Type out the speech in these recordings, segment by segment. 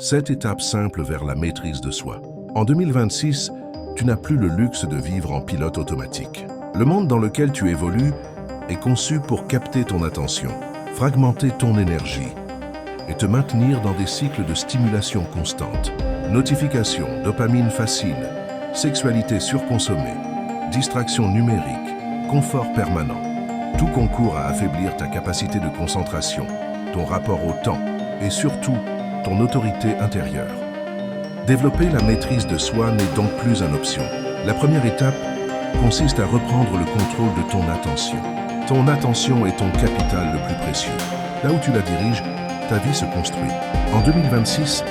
7 étapes simples vers la maîtrise de soi. En 2026, tu n'as plus le luxe de vivre en pilote automatique. Le monde dans lequel tu évolues est conçu pour capter ton attention, fragmenter ton énergie et te maintenir dans des cycles de stimulation constante. Notifications, dopamine facile, sexualité surconsommée, distraction numérique, confort permanent. Tout concourt à affaiblir ta capacité de concentration, ton rapport au temps et surtout ton autorité intérieure. Développer la maîtrise de soi n'est donc plus une option. La première étape consiste à reprendre le contrôle de ton attention. Ton attention est ton capital le plus précieux. Là où tu la diriges, ta vie se construit. En 2026,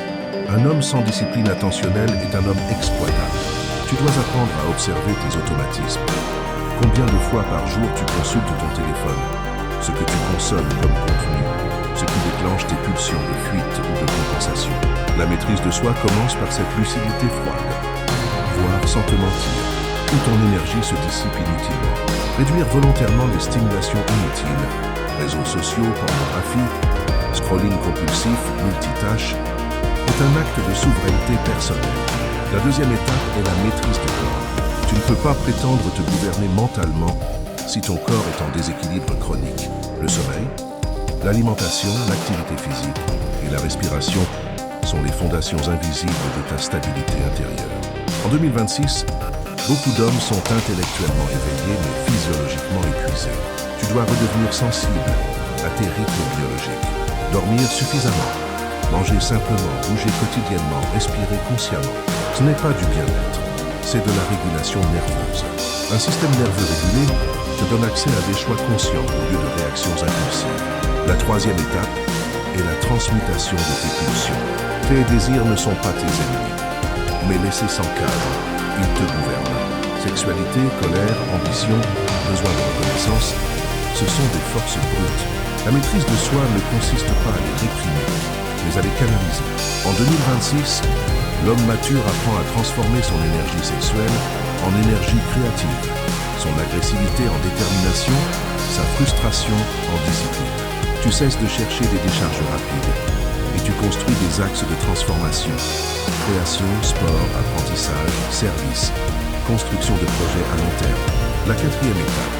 un homme sans discipline attentionnelle est un homme exploitable. Tu dois apprendre à observer tes automatismes. Combien de fois par jour tu consultes ton téléphone, ce que tu consommes comme contenu, ce qui déclenche tes pulsions de fuite ou de compensation. La maîtrise de soi commence par cette lucidité froide. Voir sans te mentir, où ton énergie se dissipe inutilement. Réduire volontairement les stimulations inutiles, réseaux sociaux, pornographie, scrolling compulsif, multitâche, est un acte de souveraineté personnelle. La deuxième étape est la maîtrise du corps. Tu ne peux pas prétendre te gouverner mentalement si ton corps est en déséquilibre chronique. Le sommeil, l'alimentation, l'activité physique et la respiration sont les fondations invisibles de ta stabilité intérieure. En 2026, beaucoup d'hommes sont intellectuellement éveillés mais physiologiquement épuisés. Tu dois redevenir sensible à tes rythmes biologiques. Dormir suffisamment, manger simplement, bouger quotidiennement, respirer consciemment. Ce n'est pas du bien-être, c'est de la régulation nerveuse. Un système nerveux régulé te donne accès à des choix conscients au lieu de réactions impulsives. La troisième étape est la transmutation de tes pulsions. Tes désirs ne sont pas tes ennemis, mais laissés sans cadre, ils te gouvernent. Sexualité, colère, ambition, besoin de reconnaissance, ce sont des forces brutes. La maîtrise de soi ne consiste pas à les réprimer, mais à les canaliser. En 2026, l'homme mature apprend à transformer son énergie sexuelle en énergie créative, son agressivité en détermination, sa frustration en discipline. Tu cesses de chercher des décharges rapides et tu construis des axes de transformation. Création, sport, apprentissage, service, construction de projets à long terme. La quatrième étape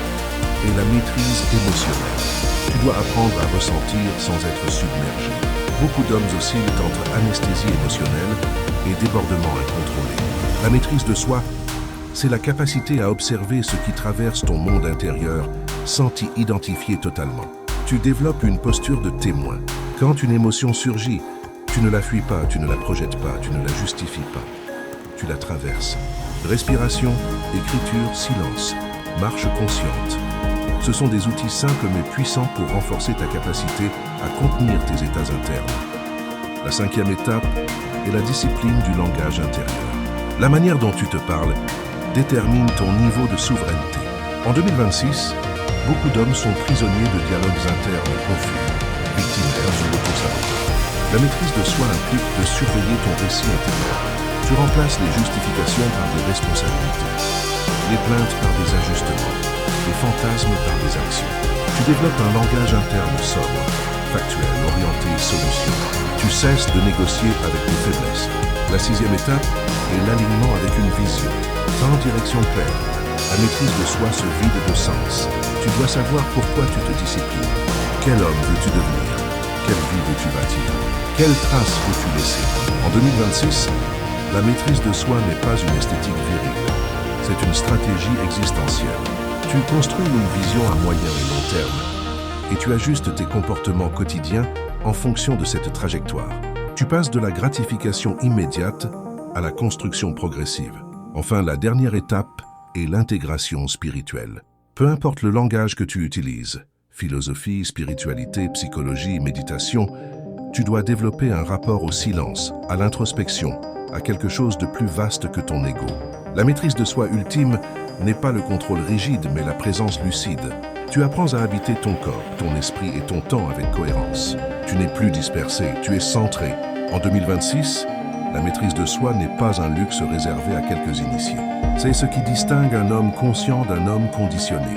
est la maîtrise émotionnelle. Tu dois apprendre à ressentir sans être submergé. Beaucoup d'hommes oscillent entre anesthésie émotionnelle et débordement incontrôlé. La maîtrise de soi, c'est la capacité à observer ce qui traverse ton monde intérieur sans t'y identifier totalement. Tu développes une posture de témoin. Quand une émotion surgit, tu ne la fuis pas, tu ne la projettes pas, tu ne la justifies pas. Tu la traverses. Respiration, écriture, silence, marche consciente. Ce sont des outils simples mais puissants pour renforcer ta capacité à contenir tes états internes. La cinquième étape est la discipline du langage intérieur. La manière dont tu te parles détermine ton niveau de souveraineté. En 2026, beaucoup d'hommes sont prisonniers de dialogues internes confus, victimaires ou auto-saboteurs. La maîtrise de soi implique de surveiller ton récit intérieur. Tu remplaces les justifications par des responsabilités, les plaintes par des ajustements, les fantasmes par des actions. Tu développes un langage interne sobre, factuel, orienté solution. Tu cesses de négocier avec tes faiblesses. La sixième étape est l'alignement avec une vision, pas en direction claire. La maîtrise de soi se vide de sens. Tu dois savoir pourquoi tu te disciplines. Quel homme veux-tu devenir? Quelle vie veux-tu bâtir? Quelle trace veux-tu laisser? En 2026, la maîtrise de soi n'est pas une esthétique virile. C'est une stratégie existentielle. Tu construis une vision à moyen et long terme et tu ajustes tes comportements quotidiens en fonction de cette trajectoire. Tu passes de la gratification immédiate à la construction progressive. Enfin, la dernière étape est l'intégration spirituelle. Peu importe le langage que tu utilises, philosophie, spiritualité, psychologie, méditation, tu dois développer un rapport au silence, à l'introspection, à quelque chose de plus vaste que ton ego. La maîtrise de soi ultime n'est pas le contrôle rigide, mais la présence lucide. Tu apprends à habiter ton corps, ton esprit et ton temps avec cohérence. Tu n'es plus dispersé, tu es centré. En 2026, la maîtrise de soi n'est pas un luxe réservé à quelques initiés. C'est ce qui distingue un homme conscient d'un homme conditionné.